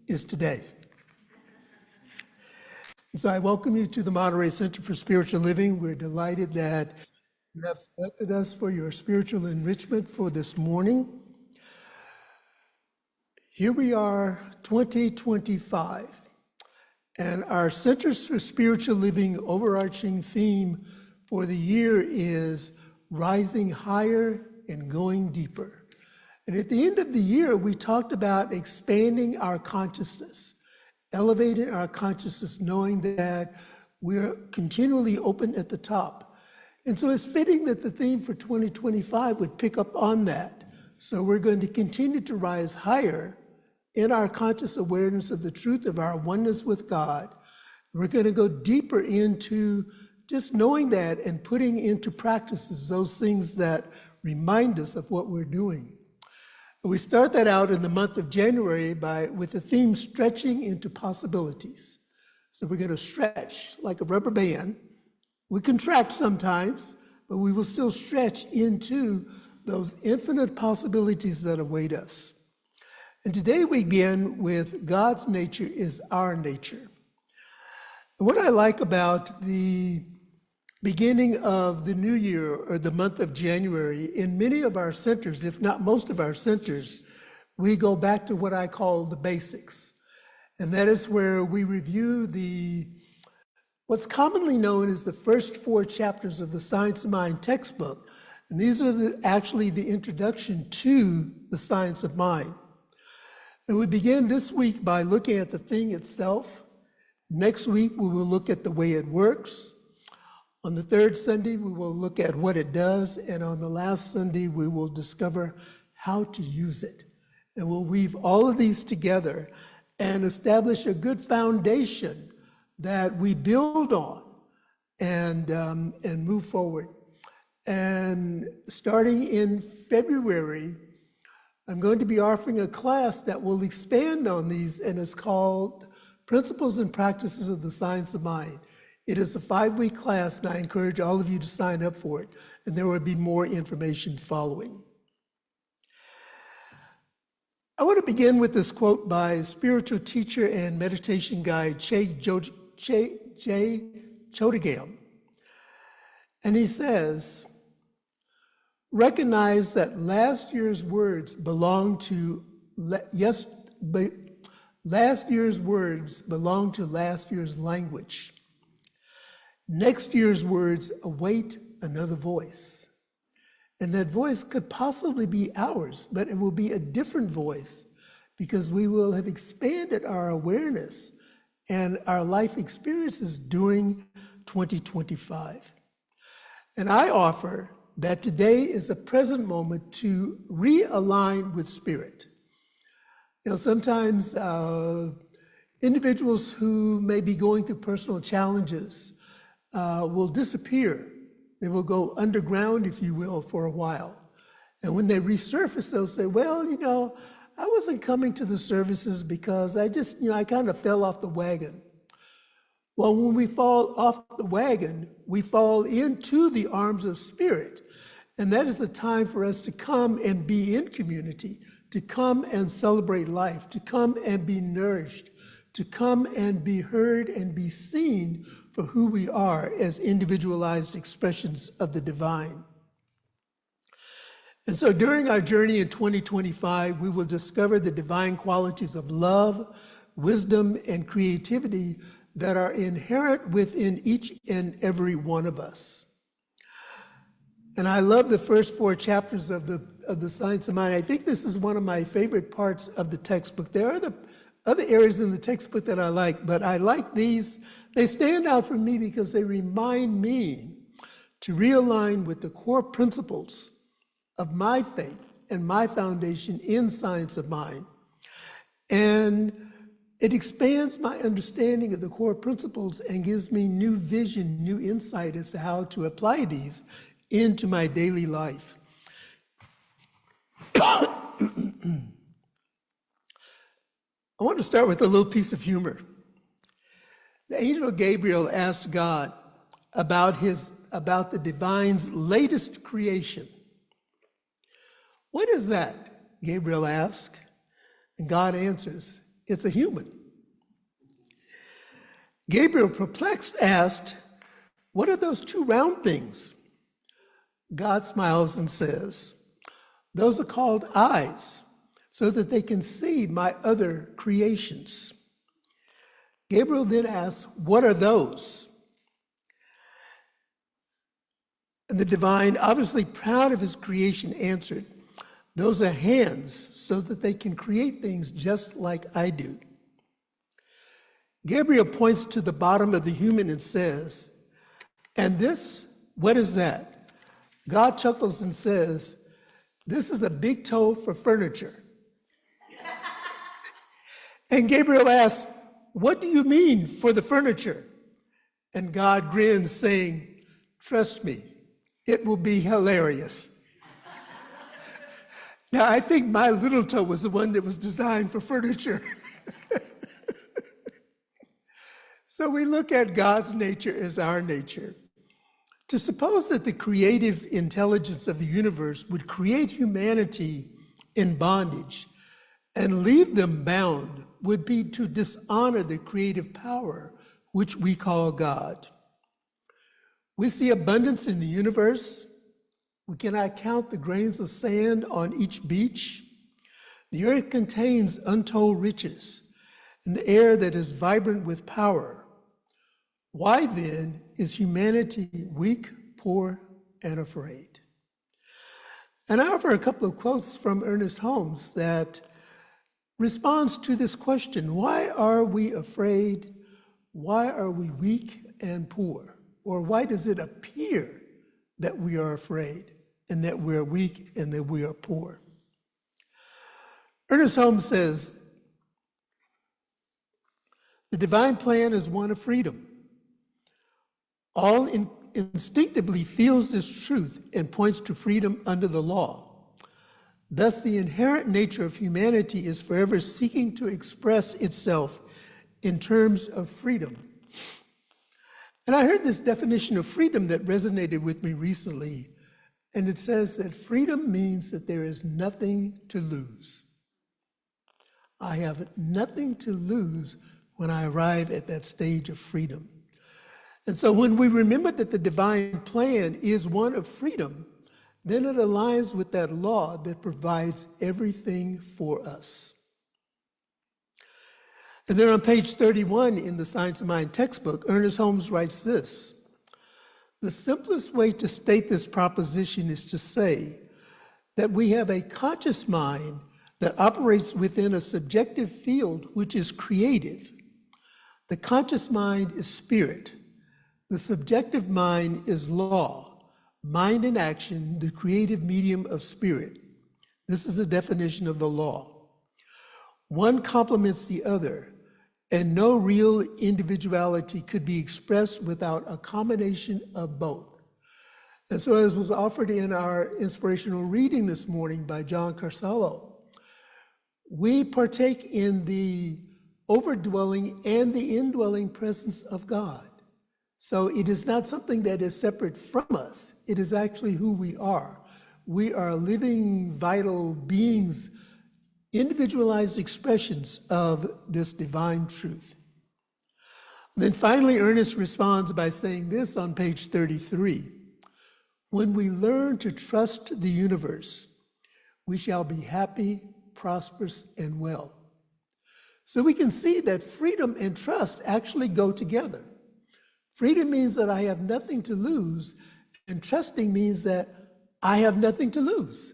is today. And so I welcome you to the Monterey Center for Spiritual Living. We're delighted that you have selected us for your spiritual enrichment for this morning. Here we are, 2025, and our Centers for Spiritual Living overarching theme for the year is Rising Higher and Going Deeper. And at the end of the year, we talked about expanding our consciousness, elevating our consciousness, knowing that we're continually open at the top. And so it's fitting that the theme for 2025 would pick up on that. So we're going to continue to rise higher in our conscious awareness of the truth of our oneness with God. We're going to go deeper into just knowing that and putting into practices those things that remind us of what we're doing. We start that out in the month of January with the theme stretching into possibilities. So we're going to stretch like a rubber band. We contract sometimes, but we will still stretch into those infinite possibilities that await us. And today we begin with God's nature is our nature. And what I like about the beginning of the new year or the month of January, in many of our centers, if not most of our centers, we go back to what I call the basics. And that is where we review what's commonly known as the first 4 chapters of the Science of Mind textbook. And these are actually the introduction to the Science of Mind. And we begin this week by looking at the thing itself. Next week, we will look at the way it works. On the third Sunday, we will look at what it does, and on the last Sunday, we will discover how to use it. And we'll weave all of these together and establish a good foundation that we build on and move forward. And starting in February, I'm going to be offering a class that will expand on these, and it's called Principles and Practices of the Science of Mind. It is a 5-week class, and I encourage all of you to sign up for it, and there will be more information following. I want to begin with this quote by spiritual teacher and meditation guide Jay Chodagam. And he says, recognize that last year's words belong to last year's language. Next year's words await another voice. And that voice could possibly be ours, but it will be a different voice because we will have expanded our awareness and our life experiences during 2025. And I offer that today is a present moment to realign with spirit. You know, sometimes individuals who may be going through personal challenges will disappear. They will go underground, if you will, for a while. And when they resurface, they'll say, well, you know, I wasn't coming to the services because I kind of fell off the wagon. Well, when we fall off the wagon, we fall into the arms of spirit. And that is the time for us to come and be in community, to come and celebrate life, to come and be nourished, to come and be heard and be seen for who we are as individualized expressions of the divine. And so during our journey in 2025, we will discover the divine qualities of love, wisdom, and creativity that are inherent within each and every one of us. And I love the first 4 chapters of the Science of Mind. I think this is one of my favorite parts of the textbook. There are other areas in the textbook that I like, but I like these. They stand out for me because they remind me to realign with the core principles of my faith and my foundation in Science of Mind. And it expands my understanding of the core principles and gives me new vision, new insight as to how to apply these into my daily life. I want to start with a little piece of humor. The angel Gabriel asked God about the divine's latest creation. What is that? Gabriel asked. And God answers, it's a human. Gabriel, perplexed, asked, "What are those two round things?" God smiles and says, "Those are called eyes, so that they can see my other creations." Gabriel then asks, "What are those?" And the divine, obviously proud of his creation, answered, "Those are hands, so that they can create things just like I do." Gabriel points to the bottom of the human and says, "And this, what is that?" God chuckles and says, "This is a big toe for furniture." And Gabriel asks, "What do you mean for the furniture?" And God grins, saying, "Trust me, it will be hilarious." Now, I think my little toe was the one that was designed for furniture. So we look at God's nature as our nature. To suppose that the creative intelligence of the universe would create humanity in bondage and leave them bound would be to dishonor the creative power which we call God. We see abundance in the universe. We cannot count the grains of sand on each beach. The earth contains untold riches, and the air that is vibrant with power. Why then is humanity weak, poor, and afraid? And I offer a couple of quotes from Ernest Holmes that responds to this question: why are we afraid? Why are we weak and poor? Or why does it appear that we are afraid and that we're weak and that we are poor? Ernest Holmes says, "The divine plan is one of freedom. All instinctively feels this truth and points to freedom under the law. Thus, the inherent nature of humanity is forever seeking to express itself in terms of freedom." And I heard this definition of freedom that resonated with me recently, and it says that freedom means that there is nothing to lose. I have nothing to lose when I arrive at that stage of freedom. And so when we remember that the divine plan is one of freedom, then it aligns with that law that provides everything for us. And then on page 31 in the Science of Mind textbook, Ernest Holmes writes this: "The simplest way to state this proposition is to say that we have a conscious mind that operates within a subjective field which is creative. The conscious mind is spirit. The subjective mind is law. Mind and action, the creative medium of spirit. This is a definition of the law. One complements the other, and no real individuality could be expressed without a combination of both." And so, as was offered in our inspirational reading this morning by John Carsallo, we partake in the overdwelling and the indwelling presence of God. So it is not something that is separate from us. It is actually who we are. We are living, vital beings, individualized expressions of this divine truth. Then finally, Ernest responds by saying this on page 33: "When we learn to trust the universe, we shall be happy, prosperous, and well." So we can see that freedom and trust actually go together. Freedom means that I have nothing to lose, and trusting means that I have nothing to lose.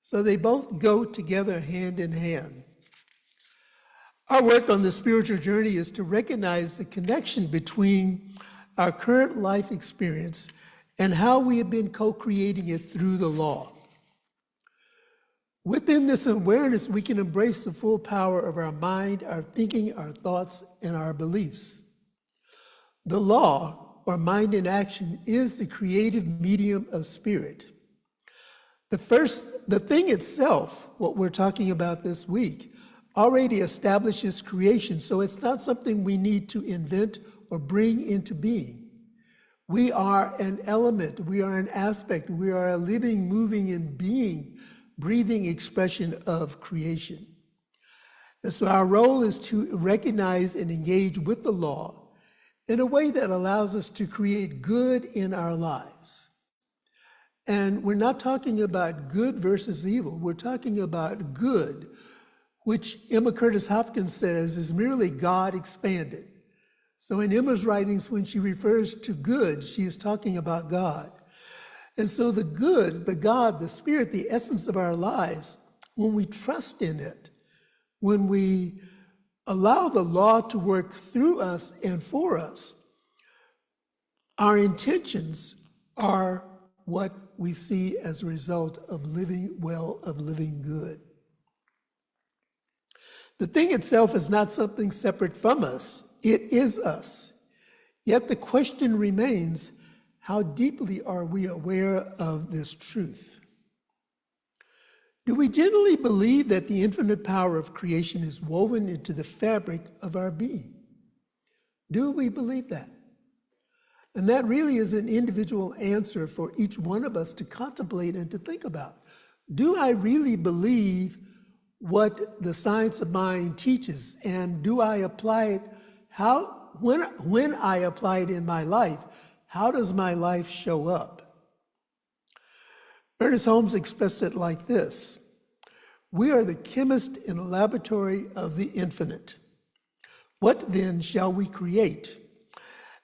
So they both go together hand in hand. Our work on the spiritual journey is to recognize the connection between our current life experience and how we have been co-creating it through the law. Within this awareness, we can embrace the full power of our mind, our thinking, our thoughts, and our beliefs. The law, or mind in action, is the creative medium of spirit. The thing itself, what we're talking about this week, already establishes creation, so it's not something we need to invent or bring into being. We are an element, we are an aspect, we are a living, moving, and being, breathing expression of creation. And so our role is to recognize and engage with the law in a way that allows us to create good in our lives. And we're not talking about good versus evil. We're talking about good, which Emma Curtis Hopkins says is merely God expanded. So in Emma's writings, when she refers to good, she is talking about God. And so the good, the God, the Spirit, the essence of our lives, when we trust in it, when we allow the law to work through us and for us, our intentions are what we see as a result of living well, of living good. The thing itself is not something separate from us. It is us. Yet the question remains, how deeply are we aware of this truth? Do we generally believe that the infinite power of creation is woven into the fabric of our being? Do we believe that? And that really is an individual answer for each one of us to contemplate and to think about. Do I really believe what the science of mind teaches? And do I apply it? When I apply it in my life, how does my life show up? Ernest Holmes expressed it like this: we are the chemist in a laboratory of the infinite. What then shall we create?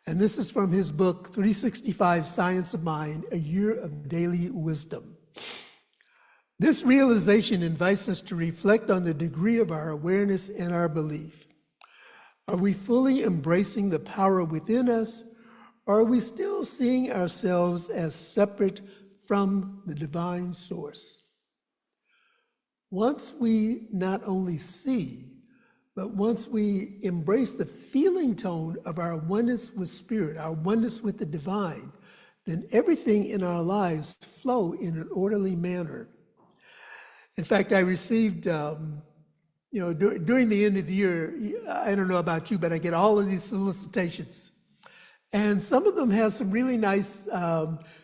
And this is from his book, 365 Science of Mind, A Year of Daily Wisdom. This realization invites us to reflect on the degree of our awareness and our belief. Are we fully embracing the power within us, or are we still seeing ourselves as separate from the divine source? Once we not only see, but once we embrace the feeling tone of our oneness with Spirit, our oneness with the divine, then everything in our lives flow in an orderly manner. In fact, I received, during the end of the year, I don't know about you, but I get all of these solicitations. And some of them have some really nice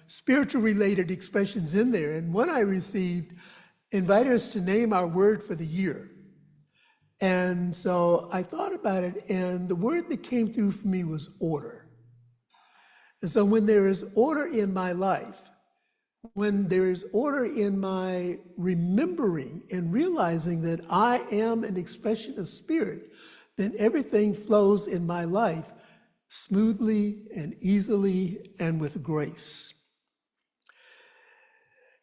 spiritual related expressions in there. And one I received invited us to name our word for the year. And so I thought about it, and the word that came through for me was order. And so when there is order in my life, when there is order in my remembering and realizing that I am an expression of Spirit, then everything flows in my life smoothly and easily and with grace.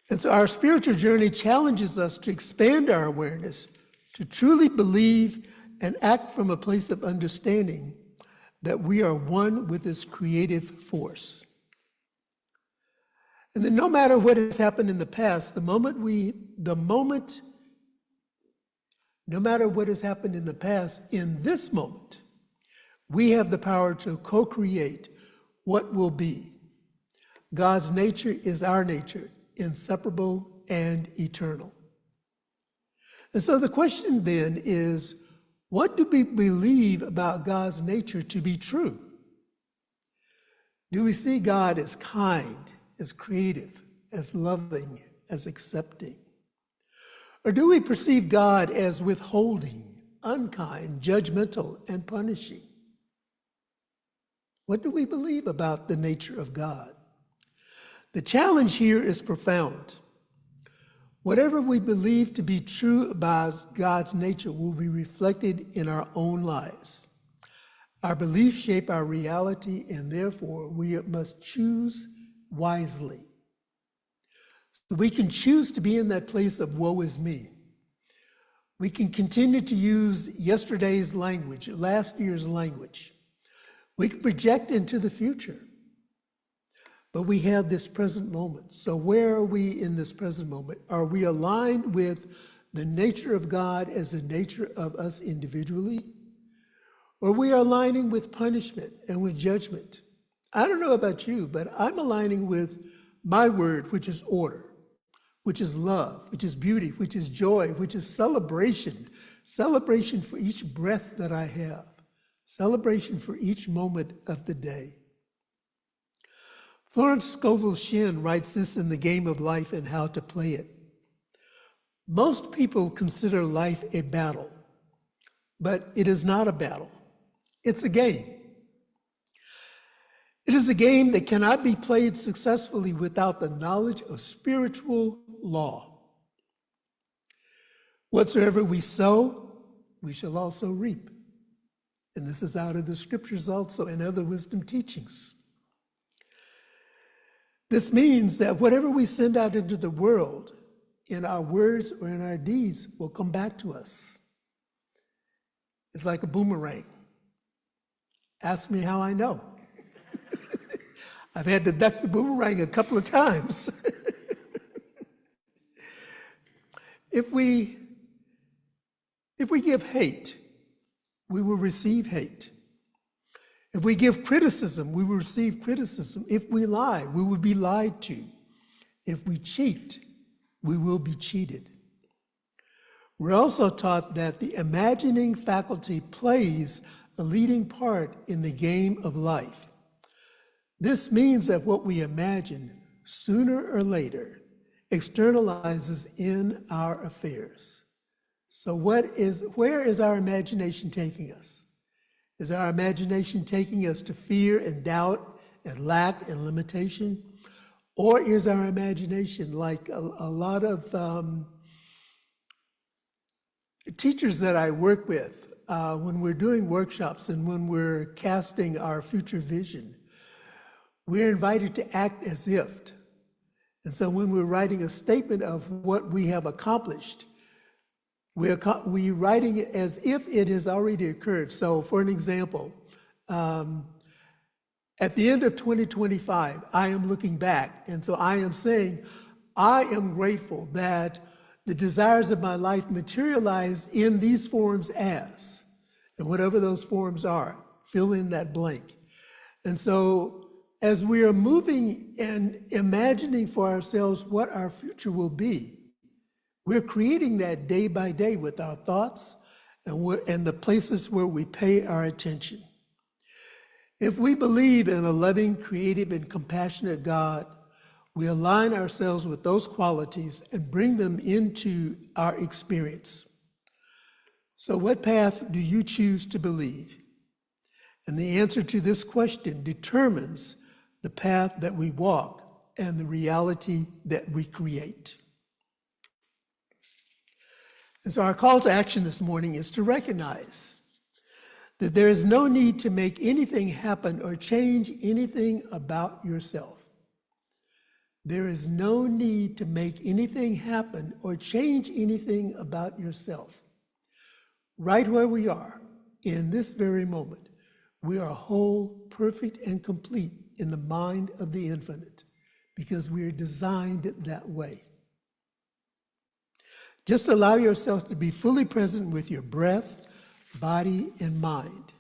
And so our spiritual journey challenges us to expand our awareness, to truly believe and act from a place of understanding that we are one with this creative force. And then no matter what has happened in the past, no matter what has happened in the past, in this moment, we have the power to co-create what will be. God's nature is our nature, inseparable and eternal. And so the question then is, what do we believe about God's nature to be true? Do we see God as kind, as creative, as loving, as accepting? Or do we perceive God as withholding, unkind, judgmental, and punishing? What do we believe about the nature of God? The challenge here is profound. Whatever we believe to be true about God's nature will be reflected in our own lives. Our beliefs shape our reality, and therefore we must choose wisely. So we can choose to be in that place of woe is me. We can continue to use yesterday's language, last year's language. We can project into the future. But we have this present moment. So where are we in this present moment? Are we aligned with the nature of God as the nature of us individually? Or we are aligning with punishment and with judgment? I don't know about you, but I'm aligning with my word, which is order, which is love, which is beauty, which is joy, which is celebration. Celebration for each breath that I have. Celebration for each moment of the day. Florence Scovel Shinn writes this in The Game of Life and How to Play It. Most people consider life a battle, but it is not a battle. It's a game. It is a game that cannot be played successfully without the knowledge of spiritual law. Whatsoever we sow, we shall also reap. And this is out of the scriptures also and other wisdom teachings. This means that whatever we send out into the world, in our words or in our deeds, will come back to us. It's like a boomerang. Ask me how I know. I've had to duck the boomerang a couple of times. If we give hate, we will receive hate. If we give criticism, we will receive criticism. If we lie, we will be lied to. If we cheat, we will be cheated. We're also taught that the imagining faculty plays a leading part in the game of life. This means that what we imagine, sooner or later, externalizes in our affairs. So where is our imagination taking us? Is our imagination taking us to fear and doubt and lack and limitation? Or is our imagination like a lot of teachers that I work with, when we're doing workshops and when we're casting our future vision, we're invited to act as if. And so when we're writing a statement of what we have accomplished, we're writing it as if it has already occurred. So for an example, at the end of 2025, I am looking back. And so I am saying, I am grateful that the desires of my life materialize in these forms as, and whatever those forms are, fill in that blank. And so as we are moving and imagining for ourselves what our future will be, we're creating that day by day with our thoughts and the places where we pay our attention. If we believe in a loving, creative, and compassionate God, we align ourselves with those qualities and bring them into our experience. So what path do you choose to believe? And the answer to this question determines the path that we walk and the reality that we create. And so our call to action this morning is to recognize that there is no need to make anything happen or change anything about yourself. There is no need to make anything happen or change anything about yourself. Right where we are, in this very moment, we are whole, perfect, and complete in the mind of the infinite because we are designed that way. Just allow yourself to be fully present with your breath, body, and mind.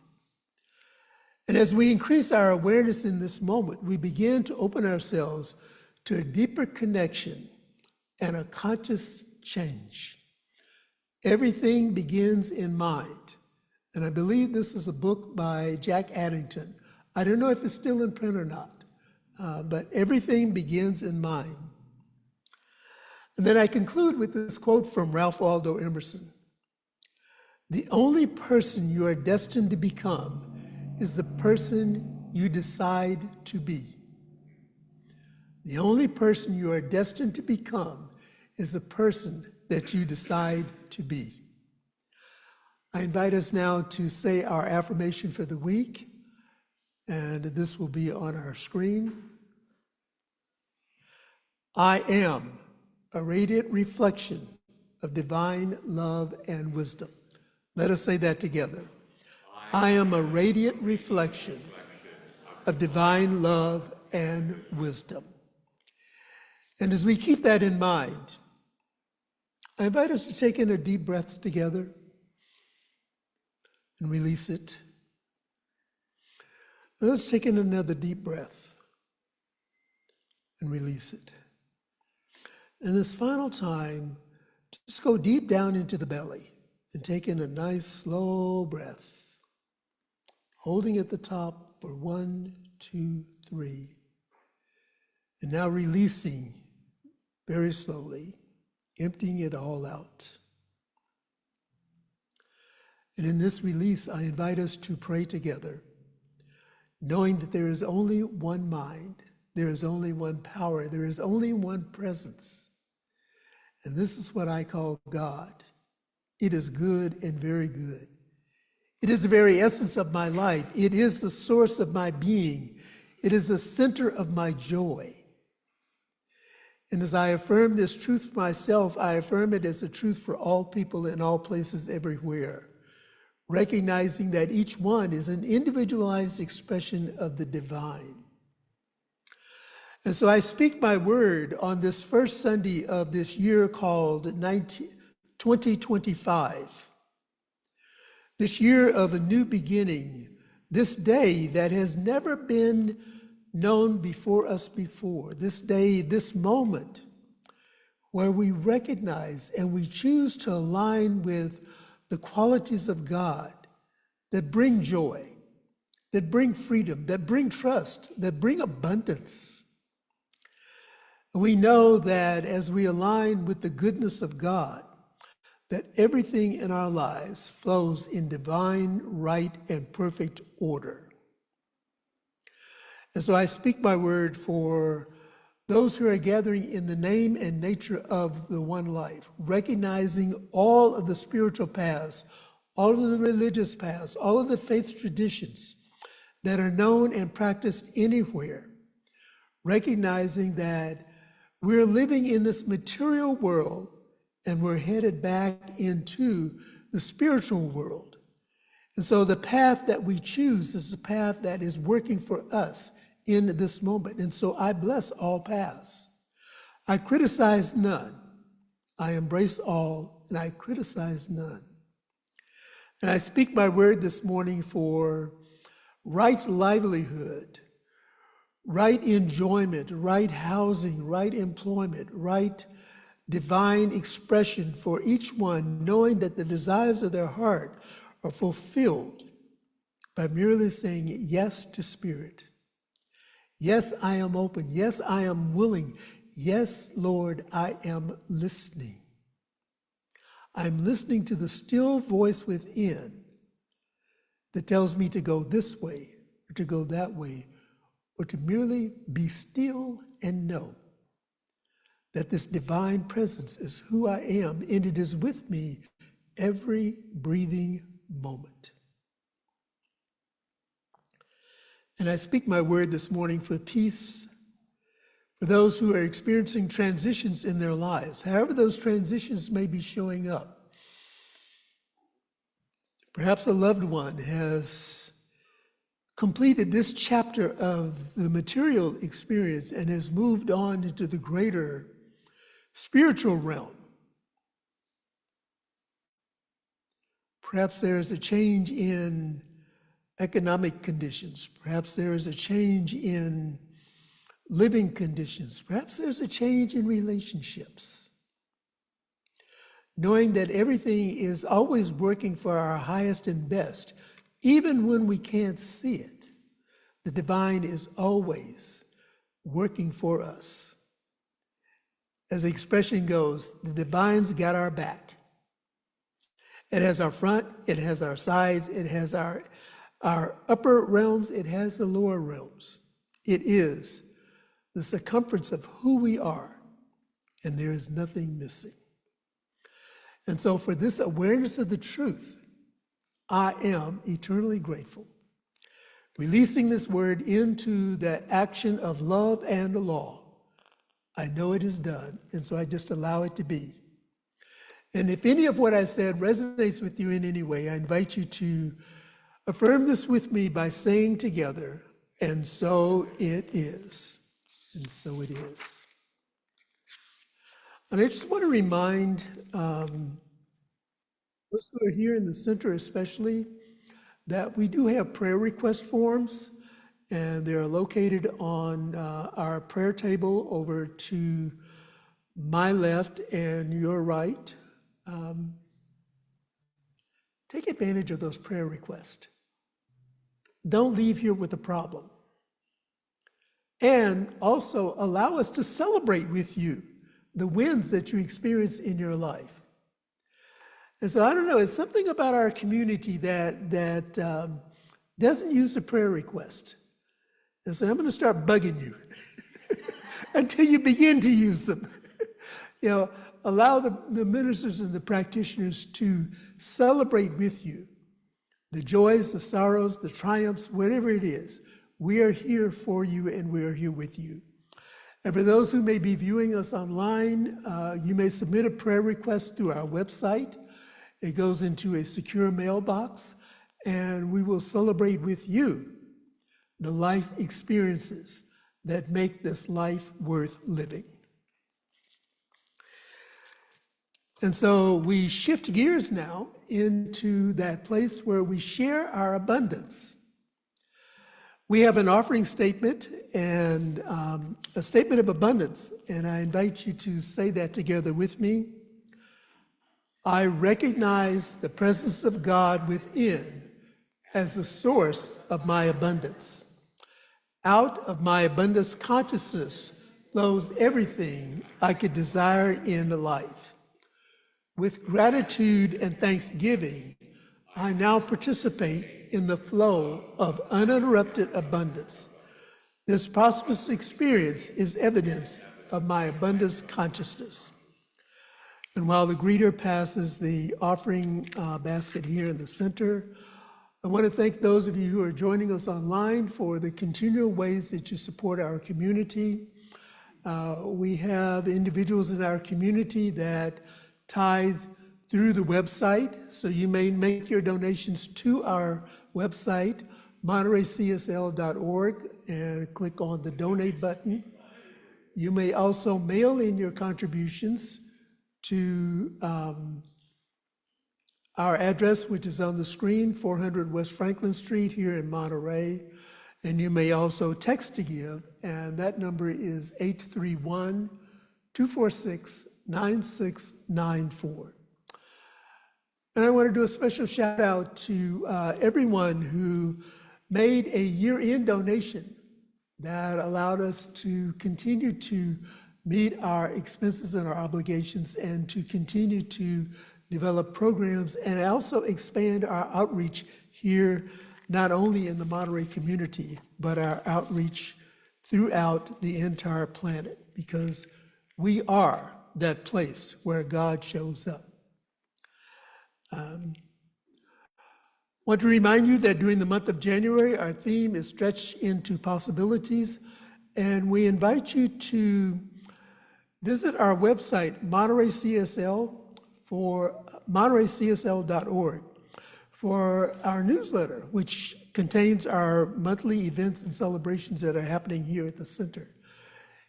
And as we increase our awareness in this moment, we begin to open ourselves to a deeper connection and a conscious change. Everything begins in mind. And I believe this is a book by Jack Addington. I don't know if it's still in print or not, but everything begins in mind. And then I conclude with this quote from Ralph Waldo Emerson. The only person you are destined to become is the person you decide to be. The only person you are destined to become is the person that you decide to be. I invite us now to say our affirmation for the week, and this will be on our screen. I am a radiant reflection of divine love and wisdom. Let us say that together. I am a radiant reflection of divine love and wisdom. And as we keep that in mind, I invite us to take in a deep breath together and release it. And let's take in another deep breath and release it. And this final time, just go deep down into the belly and take in a nice slow breath, holding at the top for 1, 2, 3. And now releasing very slowly, emptying it all out. And in this release, I invite us to pray together, knowing that there is only one mind, there is only one power, there is only one presence. And this is what I call God. It is good and very good. It is the very essence of my life. It is the source of my being. It is the center of my joy. And as I affirm this truth for myself, I affirm it as a truth for all people in all places everywhere, recognizing that each one is an individualized expression of the divine. And so I speak my word on this first Sunday of this year called 2025, this year of a new beginning, this day that has never been known before us before, this day, this moment, where we recognize and we choose to align with the qualities of God that bring joy, that bring freedom, that bring trust, that bring abundance. We know that as we align with the goodness of God, that everything in our lives flows in divine, right, and perfect order. And so I speak my word for those who are gathering in the name and nature of the one life, recognizing all of the spiritual paths, all of the religious paths, all of the faith traditions that are known and practiced anywhere, recognizing that we're living in this material world and we're headed back into the spiritual world. And so the path that we choose is the path that is working for us in this moment. And so I bless all paths. I criticize none. I embrace all, and I criticize none. And I speak my word this morning for right livelihood, right enjoyment, right housing, right employment, right divine expression for each one, knowing that the desires of their heart are fulfilled by merely saying yes to Spirit. Yes, I am open. Yes, I am willing. Yes, Lord, I am listening. I'm listening to the still voice within that tells me to go this way or to go that way, or to merely be still and know that this divine presence is who I am, and it is with me every breathing moment. And I speak my word this morning for peace for those who are experiencing transitions in their lives, however those transitions may be showing up. Perhaps a loved one has completed this chapter of the material experience and has moved on into the greater spiritual realm. Perhaps there is a change in economic conditions. Perhaps there is a change in living conditions. Perhaps there's a change in relationships. Knowing that everything is always working for our highest and best, even when we can't see it, the divine is always working for us. As the expression goes, the divine's got our back. It has our front, it has our sides, it has our upper realms, it has the lower realms. It is the circumference of who we are, and there is nothing missing. And so for this awareness of the truth, I am eternally grateful. Releasing this word into that action of love and law, I know it is done, and so I just allow it to be. And if any of what I've said resonates with you in any way, I invite you to affirm this with me by saying together, and so it is. And so it is. And I just want to remind those who are here in the center especially, that we do have prayer request forms, and they're located on our prayer table over to my left and your right. Take advantage of those prayer requests. Don't leave here with a problem. And also allow us to celebrate with you the wins that you experience in your life. And so I don't know, it's something about our community that doesn't use a prayer request. And so I'm going to start bugging you until you begin to use them. You know, allow the ministers and the practitioners to celebrate with you the joys, the sorrows, the triumphs, whatever it is. We are here for you and we are here with you. And for those who may be viewing us online, you may submit a prayer request through our website. It goes into a secure mailbox, and we will celebrate with you the life experiences that make this life worth living. And so we shift gears now into that place where we share our abundance. We have an offering statement and a statement of abundance, and I invite you to say that together with me. I recognize the presence of God within as the source of my abundance. Out of my abundance consciousness flows everything I could desire in life. With gratitude and thanksgiving, I now participate in the flow of uninterrupted abundance. This prosperous experience is evidence of my abundance consciousness. And while the greeter passes the offering basket here in the center, I want to thank those of you who are joining us online for the continual ways that you support our community. We have individuals in our community that tithe through the website, so you may make your donations to our website, montereycsl.org, and click on the donate button. You may also mail in your contributions to our address, which is on the screen, 400 West Franklin Street here in Monterey. And you may also text to give, and that number is 831-246-9694. And I want to do a special shout out to everyone who made a year-end donation that allowed us to continue to meet our expenses and our obligations and to continue to develop programs and also expand our outreach here, not only in the Monterey community, but our outreach throughout the entire planet, because we are that place where God shows up. Want to remind you that during the month of January, our theme is Stretch into Possibilities, and we invite you to visit our website, montereycsl.org, for our newsletter, which contains our monthly events and celebrations that are happening here at the center.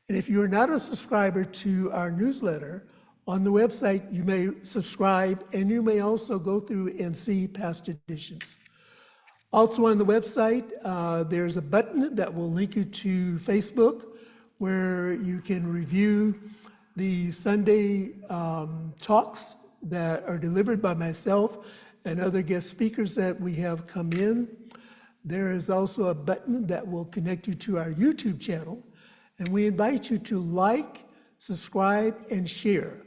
And if you're not a subscriber to our newsletter, on the website you may subscribe, and you may also go through and see past editions. Also on the website, there's a button that will link you to Facebook, where you can review the Sunday talks that are delivered by myself and other guest speakers that we have come in. There is also a button that will connect you to our YouTube channel, and we invite you to like, subscribe, and share.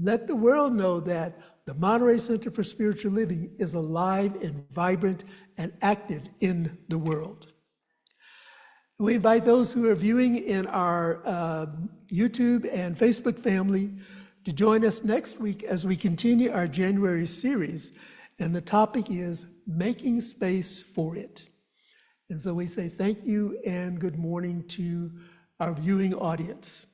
Let the world know that the Monterey Center for Spiritual Living is alive and vibrant and active in the world. We invite those who are viewing in our YouTube and Facebook family to join us next week as we continue our January series, and the topic is Making Space for It. And so we say thank you and good morning to our viewing audience.